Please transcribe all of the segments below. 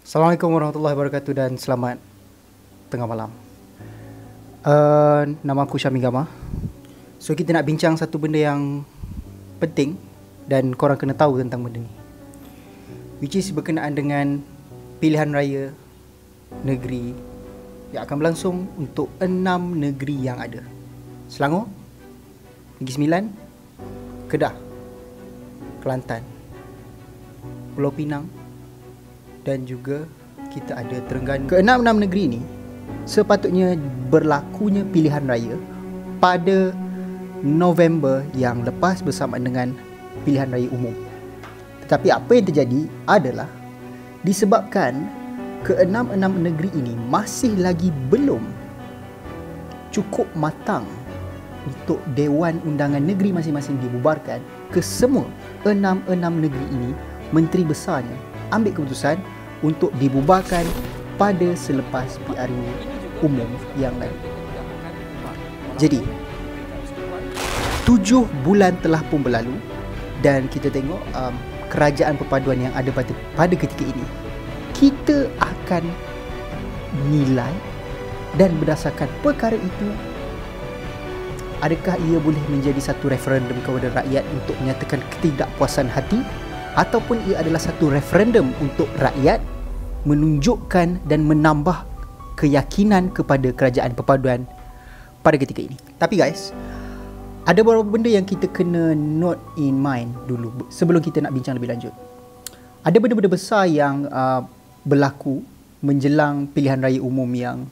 Assalamualaikum warahmatullahi wabarakatuh dan selamat tengah malam. Nama aku Syami Gama. So kita nak bincang satu benda yang penting dan korang kena tahu tentang benda ni, which is berkenaan dengan pilihan raya negeri yang akan berlangsung untuk 6 negeri yang ada: Selangor, Negeri Sembilan, Kedah, Kelantan, Pulau Pinang dan juga kita ada Terengganu. Keenam-enam negeri ni sepatutnya berlakunya pilihan raya pada November yang lepas bersamaan dengan pilihan raya umum. Tetapi apa yang terjadi adalah disebabkan keenam-enam negeri ini masih lagi belum cukup matang untuk Dewan Undangan Negeri masing-masing dibubarkan, ke semua enam negeri ini menteri besarnya ambil keputusan untuk dibubarkan pada selepas PRU umum yang lain. Jadi 7 bulan telah pun berlalu dan kita tengok kerajaan perpaduan yang ada pada ketika ini, kita akan nilai dan berdasarkan perkara itu, adakah ia boleh menjadi satu referendum kepada rakyat untuk menyatakan ketidakpuasan hati, ataupun ia adalah satu referendum untuk rakyat menunjukkan dan menambah keyakinan kepada kerajaan perpaduan pada ketika ini. Tapi guys, ada beberapa benda yang kita kena note in mind dulu sebelum kita nak bincang lebih lanjut. Ada benda-benda besar yang berlaku menjelang pilihan raya umum yang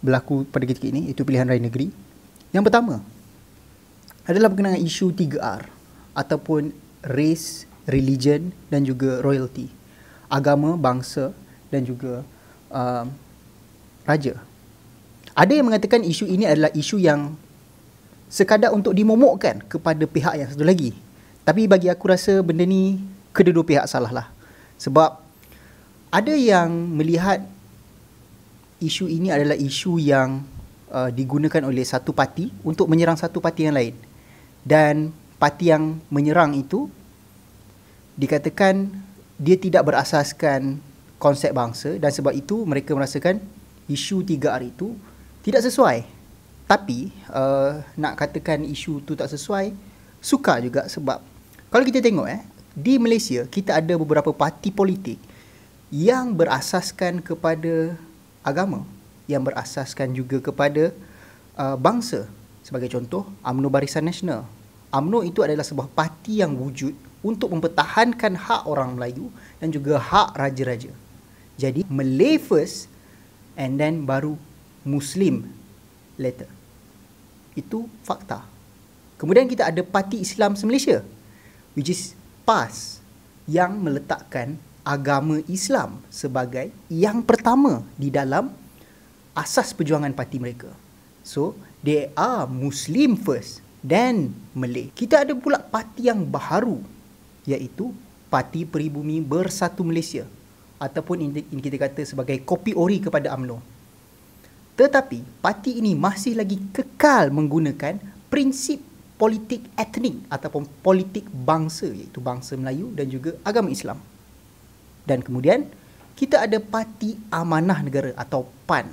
berlaku pada ketika ini, iaitu pilihan raya negeri. Yang pertama adalah berkenaan isu 3R ataupun race, religion dan juga royalty, agama, bangsa dan juga raja. Ada yang mengatakan isu ini adalah isu yang sekadar untuk dimomokkan kepada pihak yang satu lagi. Tapi bagi aku rasa benda ni kedua-dua pihak salah lah. Sebab ada yang melihat isu ini adalah isu yang digunakan oleh satu parti untuk menyerang satu parti yang lain. Dan parti yang menyerang itu dikatakan dia tidak berasaskan konsep bangsa, dan sebab itu mereka merasakan isu 3R itu tidak sesuai. Tapi nak katakan isu tu tak sesuai, sukar juga. Sebab kalau kita tengok di Malaysia, kita ada beberapa parti politik yang berasaskan kepada agama, yang berasaskan juga kepada bangsa. Sebagai contoh, UMNO Barisan Nasional. UMNO itu adalah sebuah parti yang wujud untuk mempertahankan hak orang Melayu dan juga hak raja-raja. Jadi Malay first and then baru Muslim later. Itu fakta. Kemudian kita ada Parti Islam Malaysia, which is PAS, yang meletakkan agama Islam sebagai yang pertama di dalam asas perjuangan parti mereka. So, they are Muslim first, then Malay. Kita ada pula parti yang baharu, iaitu Parti Peribumi Bersatu Malaysia, ataupun ini kita kata sebagai kopi ori kepada UMNO. Tetapi parti ini masih lagi kekal menggunakan prinsip politik etnik ataupun politik bangsa, iaitu bangsa Melayu dan juga agama Islam. Dan kemudian kita ada Parti Amanah Negara atau PAN.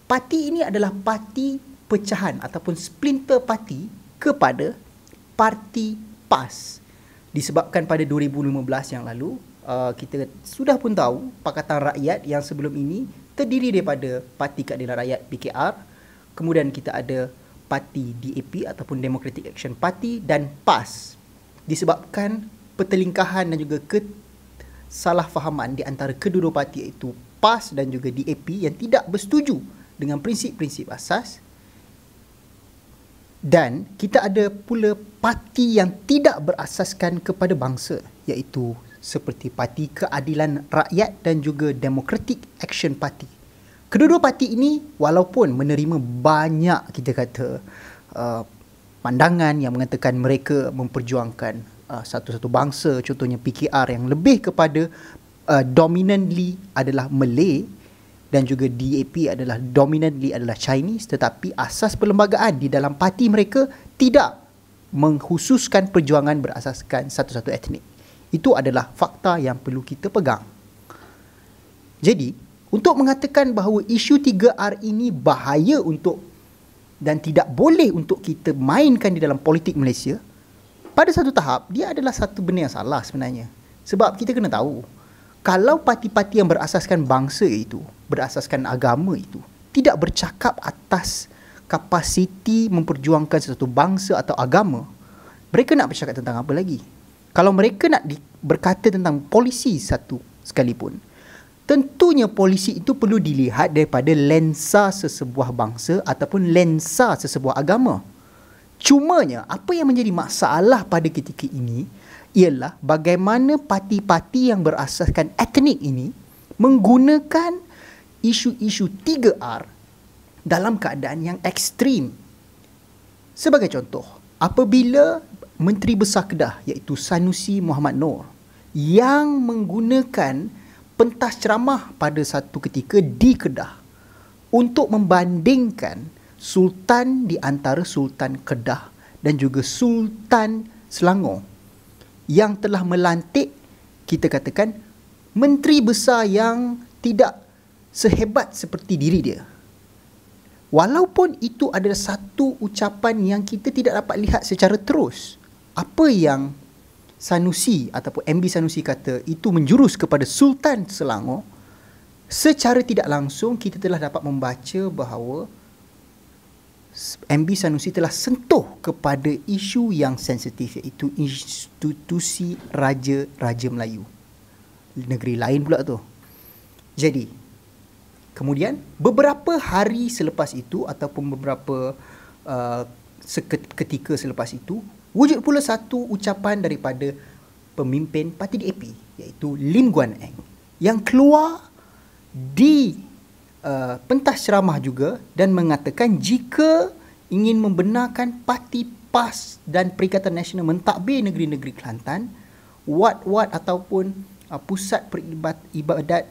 Parti ini adalah parti pecahan ataupun splinter parti kepada Parti PAS. Disebabkan pada 2015 yang lalu, kita sudah pun tahu Pakatan Rakyat yang sebelum ini terdiri daripada Parti Keadilan Rakyat PKR, kemudian kita ada Parti DAP ataupun Democratic Action Party dan PAS. Disebabkan pertelingkahan dan juga kesalahfahaman di antara kedua-dua parti, iaitu PAS dan juga DAP, yang tidak bersetuju dengan prinsip-prinsip asas. Dan kita ada pula parti yang tidak berasaskan kepada bangsa, iaitu seperti Parti Keadilan Rakyat dan juga Democratic Action Party. Kedua-dua parti ini walaupun menerima banyak, kita kata, pandangan yang mengatakan mereka memperjuangkan satu-satu bangsa, contohnya PKR yang lebih kepada dominantly adalah Malay dan juga DAP adalah dominantly adalah Chinese, tetapi asas perlembagaan di dalam parti mereka tidak mengkhususkan perjuangan berasaskan satu-satu etnik. Itu adalah fakta yang perlu kita pegang. Jadi, untuk mengatakan bahawa isu 3R ini bahaya untuk dan tidak boleh untuk kita mainkan di dalam politik Malaysia, pada satu tahap, dia adalah satu benda yang salah sebenarnya. Sebab kita kena tahu, kalau parti-parti yang berasaskan bangsa itu, berasaskan agama itu, tidak bercakap atas kapasiti memperjuangkan sesuatu bangsa atau agama, mereka nak bercakap tentang apa lagi? Kalau mereka nak berkata tentang polisi satu sekalipun, tentunya polisi itu perlu dilihat daripada lensa sesebuah bangsa ataupun lensa sesebuah agama. Cumanya, apa yang menjadi masalah pada ketika ini ialah bagaimana parti-parti yang berasaskan etnik ini menggunakan isu-isu 3R dalam keadaan yang ekstrim. Sebagai contoh, apabila Menteri Besar Kedah iaitu Sanusi Muhammad Noor yang menggunakan pentas ceramah pada satu ketika di Kedah untuk membandingkan Sultan di antara Sultan Kedah dan juga Sultan Selangor yang telah melantik, kita katakan, menteri besar yang tidak sehebat seperti diri dia. Walaupun itu adalah satu ucapan yang kita tidak dapat lihat secara terus, apa yang Sanusi ataupun MB Sanusi kata itu menjurus kepada Sultan Selangor, secara tidak langsung kita telah dapat membaca bahawa MB Sanusi telah sentuh kepada isu yang sensitif, iaitu institusi Raja Melayu. Negeri lain pula tu. Jadi, kemudian beberapa hari selepas itu ataupun beberapa ketika selepas itu, wujud pula satu ucapan daripada pemimpin parti DAP, iaitu Lim Guan Eng, yang keluar di pentas ceramah juga dan mengatakan jika ingin membenarkan parti PAS dan Perikatan Nasional mentadbir negeri-negeri Kelantan, wat-wat ataupun pusat peribadat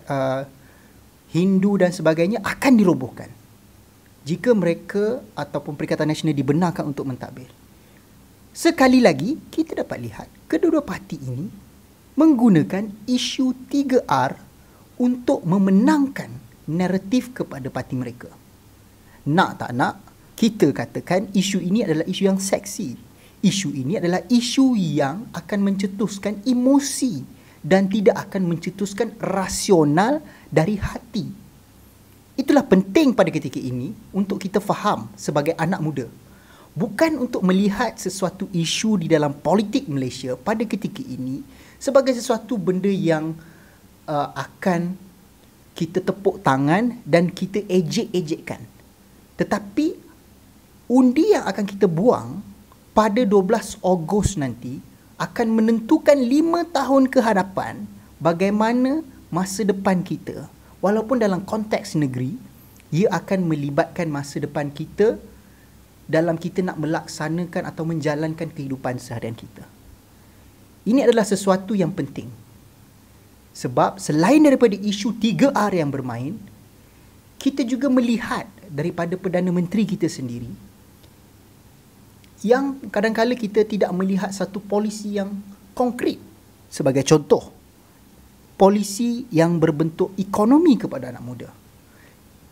Hindu dan sebagainya akan dirobohkan jika mereka ataupun Perikatan Nasional dibenarkan untuk mentadbir. Sekali lagi, kita dapat lihat kedua-dua parti ini menggunakan isu 3R untuk memenangkan naratif kepada parti mereka. Nak tak nak, kita katakan isu ini adalah isu yang seksi. Isu ini adalah isu yang akan mencetuskan emosi dan tidak akan mencetuskan rasional dari hati. Itulah penting pada ketika ini untuk kita faham sebagai anak muda. Bukan untuk melihat sesuatu isu di dalam politik Malaysia pada ketika ini sebagai sesuatu benda yang akan kita tepuk tangan dan kita ejek-ejekkan. Tetapi undi yang akan kita buang pada 12 Ogos nanti akan menentukan 5 tahun ke hadapan bagaimana masa depan kita. Walaupun dalam konteks negeri, ia akan melibatkan masa depan kita dalam kita nak melaksanakan atau menjalankan kehidupan seharian kita. Ini adalah sesuatu yang penting. Sebab selain daripada isu 3R yang bermain, kita juga melihat daripada Perdana Menteri kita sendiri yang kadang-kadang kita tidak melihat satu polisi yang konkret. Sebagai contoh, polisi yang berbentuk ekonomi kepada anak muda.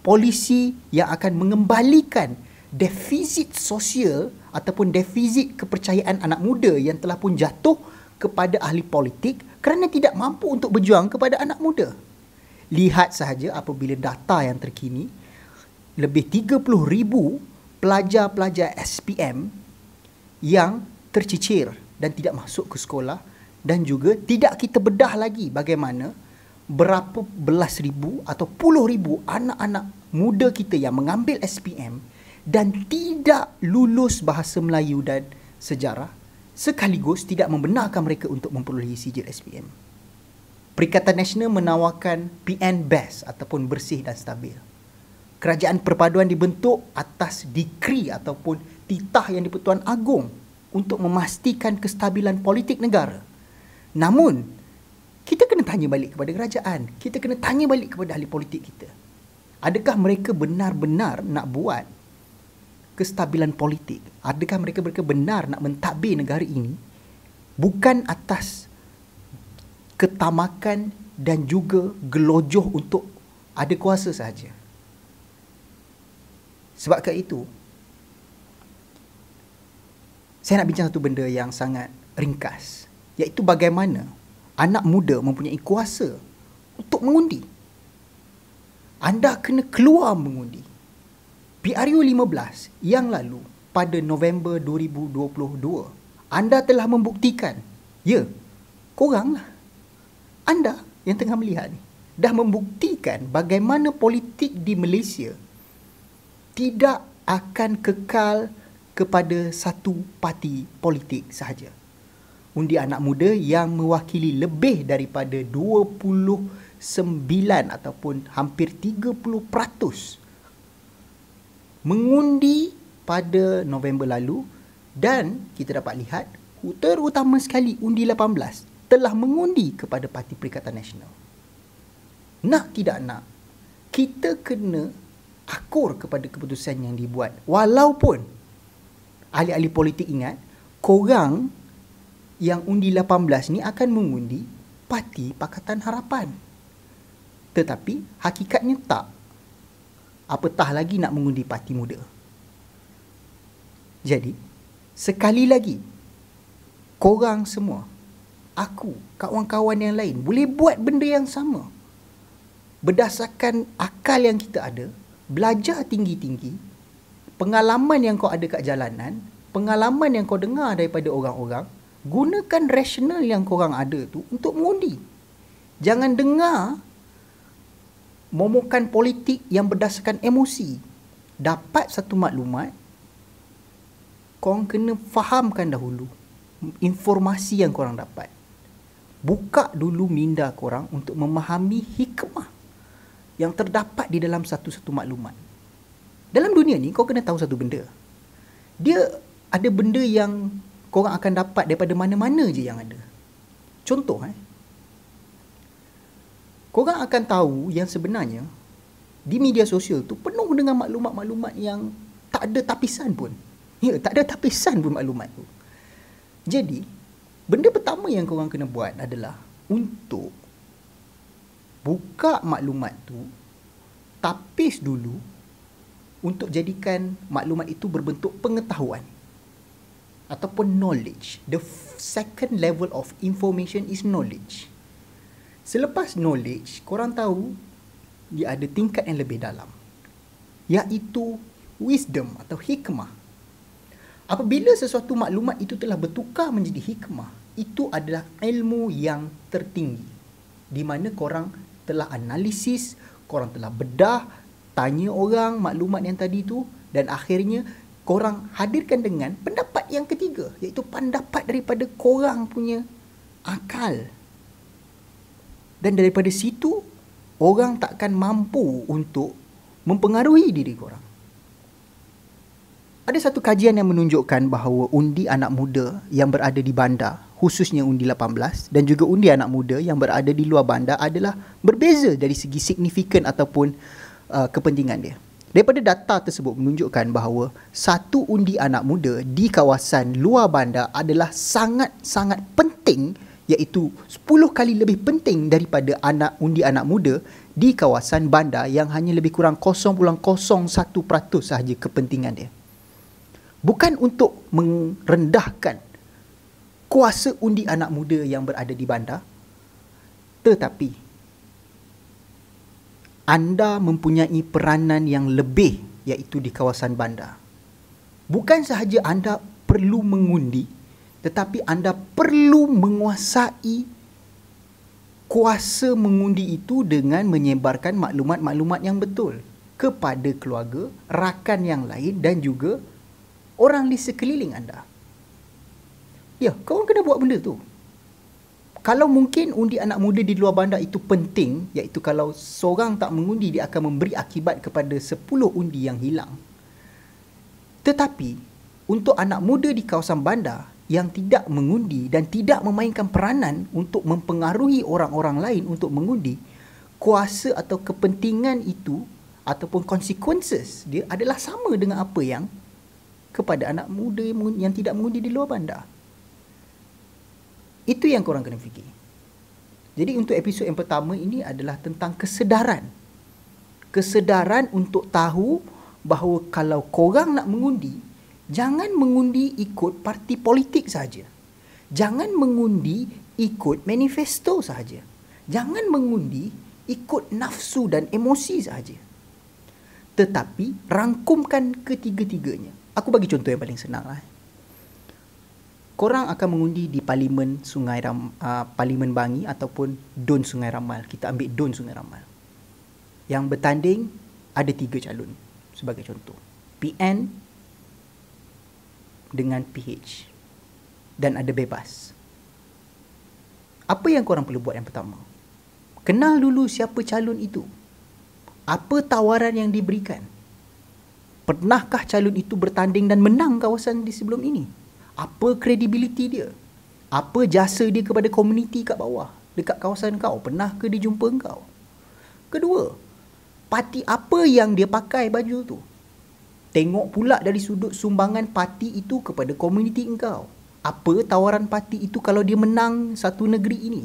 Polisi yang akan mengembalikan defisit sosial ataupun defisit kepercayaan anak muda yang telah pun jatuh kepada ahli politik kerana tidak mampu untuk berjuang kepada anak muda. Lihat sahaja apabila data yang terkini, lebih 30,000 pelajar-pelajar SPM yang tercicir dan tidak masuk ke sekolah, dan juga tidak kita bedah lagi bagaimana berapa belas ribu atau puluh ribu anak-anak muda kita yang mengambil SPM dan tidak lulus bahasa Melayu dan sejarah, sekaligus tidak membenarkan mereka untuk memperolehi sijil SPM. Perikatan Nasional menawarkan PN Best ataupun bersih dan stabil. Kerajaan perpaduan dibentuk atas dikri ataupun titah yang di-Pertuan Agong untuk memastikan kestabilan politik negara. Namun, kita kena tanya balik kepada kerajaan. Kita kena tanya balik kepada ahli politik kita. Adakah mereka benar-benar nak buat kestabilan politik? Adakah mereka benar nak mentadbir negara ini bukan atas ketamakan dan juga gelojoh untuk ada kuasa sahaja. Sebab itu, saya nak bincang satu benda yang sangat ringkas, iaitu bagaimana anak muda mempunyai kuasa untuk mengundi. Anda kena keluar mengundi. PRU 15 yang lalu pada November 2022, anda telah membuktikan, ya, koranglah, anda yang tengah melihat ni, dah membuktikan bagaimana politik di Malaysia tidak akan kekal kepada satu parti politik sahaja. Undi anak muda yang mewakili lebih daripada 29 ataupun hampir 30% mengundi pada November lalu, dan kita dapat lihat terutama sekali undi 18 telah mengundi kepada Parti Perikatan Nasional. Nak tidak nak, kita kena akur kepada keputusan yang dibuat. Walaupun ahli-ahli politik ingat korang yang undi 18 ni akan mengundi Parti Pakatan Harapan. Tetapi hakikatnya tak. Apatah lagi nak mengundi parti muda. Jadi, sekali lagi, korang semua, aku, kawan-kawan yang lain boleh buat benda yang sama. Berdasarkan akal yang kita ada, belajar tinggi-tinggi, pengalaman yang kau ada kat jalanan, pengalaman yang kau dengar daripada orang-orang, gunakan rasional yang korang ada tu untuk mengundi. Jangan dengar momokan politik yang berdasarkan emosi. Dapat satu maklumat, korang kena fahamkan dahulu informasi yang korang dapat. Buka dulu minda korang untuk memahami hikmah yang terdapat di dalam satu-satu maklumat. Dalam dunia ni, kau kena tahu satu benda. Dia ada benda yang korang akan dapat daripada mana-mana je yang ada. Contoh, korang akan tahu yang sebenarnya di media sosial tu penuh dengan maklumat-maklumat yang tak ada tapisan pun. Ya, tak ada tapisan pun maklumat tu. Jadi, benda pertama yang korang kena buat adalah untuk buka maklumat tu, tapis dulu untuk jadikan maklumat itu berbentuk pengetahuan ataupun knowledge. The second level of information is knowledge. Selepas knowledge, korang tahu dia ada tingkat yang lebih dalam, iaitu wisdom atau hikmah. Apabila sesuatu maklumat itu telah bertukar menjadi hikmah, itu adalah ilmu yang tertinggi, di mana korang telah analisis, korang telah bedah, tanya orang maklumat yang tadi tu, dan akhirnya korang hadirkan dengan pendapat yang ketiga, iaitu pendapat daripada korang punya akal. Dan daripada situ, orang takkan mampu untuk mempengaruhi diri korang. Ada satu kajian yang menunjukkan bahawa undi anak muda yang berada di bandar, khususnya undi 18, dan juga undi anak muda yang berada di luar bandar adalah berbeza dari segi signifikan ataupun kepentingan dia. Daripada data tersebut menunjukkan bahawa satu undi anak muda di kawasan luar bandar adalah sangat-sangat penting, iaitu 10 kali lebih penting daripada undi anak muda di kawasan bandar yang hanya lebih kurang 0.01% sahaja kepentingan dia. Bukan untuk merendahkan kuasa undi anak muda yang berada di bandar, tetapi anda mempunyai peranan yang lebih, iaitu di kawasan bandar. Bukan sahaja anda perlu mengundi, tetapi anda perlu menguasai kuasa mengundi itu dengan menyebarkan maklumat-maklumat yang betul kepada keluarga, rakan yang lain dan juga orang di sekeliling anda. Ya, korang kena buat benda tu. Kalau mungkin undi anak muda di luar bandar itu penting, iaitu kalau seorang tak mengundi, dia akan memberi akibat kepada 10 undi yang hilang. Tetapi, untuk anak muda di kawasan bandar yang tidak mengundi dan tidak memainkan peranan untuk mempengaruhi orang-orang lain untuk mengundi, kuasa atau kepentingan itu ataupun consequences dia adalah sama dengan apa yang kepada anak muda yang tidak mengundi di luar bandar. Itu yang korang kena fikir. Jadi untuk episod yang pertama ini adalah tentang kesedaran. Kesedaran untuk tahu bahawa kalau korang nak mengundi, jangan mengundi ikut parti politik sahaja. Jangan mengundi ikut manifesto sahaja. Jangan mengundi ikut nafsu dan emosi sahaja. Tetapi rangkumkan ketiga-tiganya. Aku bagi contoh yang paling senang lah. Korang akan mengundi di Parlimen Parlimen Bangi ataupun Dun Sungai Ramal. Kita ambil Dun Sungai Ramal. Yang bertanding ada 3 calon sebagai contoh. PN dengan PH. Dan ada bebas. Apa yang korang perlu buat yang pertama? Kenal dulu siapa calon itu. Apa tawaran yang diberikan? Pernahkah calon itu bertanding dan menang kawasan di sebelum ini? Apa kredibiliti dia? Apa jasa dia kepada komuniti kat bawah, dekat kawasan kau? Pernah ke dia jumpa kau? Kedua, parti apa yang dia pakai baju tu? Tengok pula dari sudut sumbangan parti itu kepada komuniti engkau. Apa tawaran parti itu kalau dia menang satu negeri ini?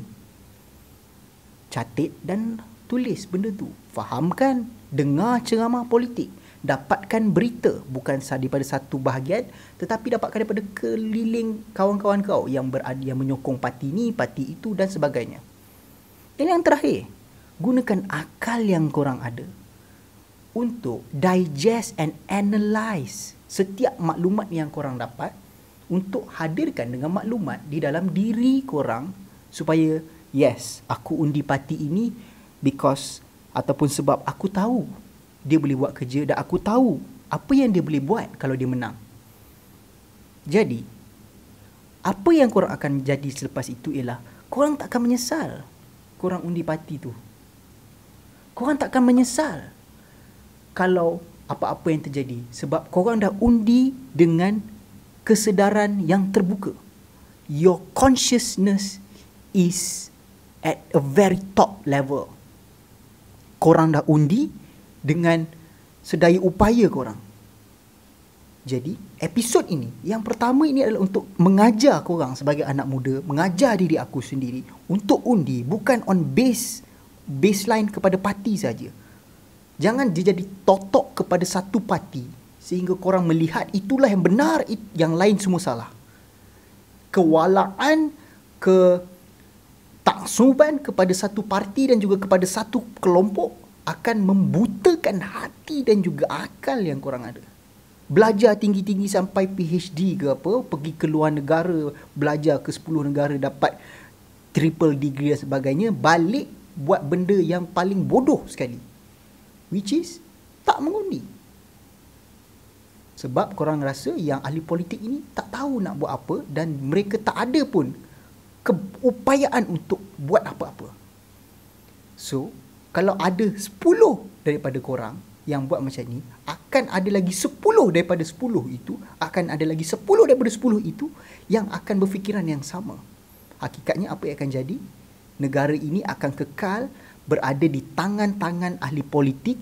Catat dan tulis benda tu. Fahamkan, dengar ceramah politik. Dapatkan berita bukan daripada satu bahagian, tetapi dapatkan daripada keliling kawan-kawan kau yang menyokong parti ni, parti itu dan sebagainya. Dan yang terakhir, gunakan akal yang korang ada untuk digest and analyse setiap maklumat yang korang dapat, untuk hadirkan dengan maklumat di dalam diri korang supaya yes, aku undi parti ini because ataupun sebab aku tahu dia boleh buat kerja dan aku tahu apa yang dia boleh buat kalau dia menang. Jadi, apa yang korang akan jadi selepas itu ialah korang tak akan menyesal korang undi parti tu. Korang tak akan menyesal kalau apa-apa yang terjadi sebab korang dah undi dengan kesedaran yang terbuka. Your consciousness is at a very top level. Korang dah undi dengan sedaya upaya korang. Jadi, episod ini, yang pertama ini adalah untuk mengajar korang sebagai anak muda, mengajar diri aku sendiri untuk undi bukan on baseline kepada parti saja. Jangan dia jadi totok kepada satu parti sehingga korang melihat itulah yang benar, yang lain semua salah. Kewalaan, ketaksuban kepada satu parti dan juga kepada satu kelompok akan membutakan hati dan juga akal yang korang ada. Belajar tinggi-tinggi sampai PhD ke apa, pergi ke luar negara, belajar ke 10 negara, dapat triple degree dan sebagainya, balik buat benda yang paling bodoh sekali, which is tak mengundi. Sebab korang rasa yang ahli politik ini tak tahu nak buat apa dan mereka tak ada pun keupayaan untuk buat apa-apa. So, kalau ada 10 daripada korang yang buat macam ni, akan ada lagi 10 daripada 10 itu, akan ada lagi 10 daripada 10 itu yang akan berfikiran yang sama. Hakikatnya apa yang akan jadi? Negara ini akan kekal berada di tangan-tangan ahli politik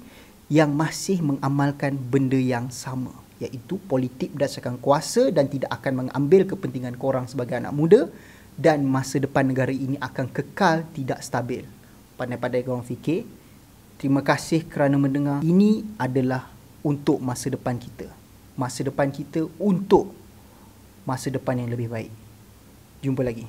yang masih mengamalkan benda yang sama, iaitu politik berdasarkan kuasa dan tidak akan mengambil kepentingan korang sebagai anak muda, dan masa depan negara ini akan kekal tidak stabil. Pandai-pandai korang fikir. Terima kasih kerana mendengar. Ini adalah untuk masa depan kita. Masa depan kita untuk masa depan yang lebih baik. Jumpa lagi.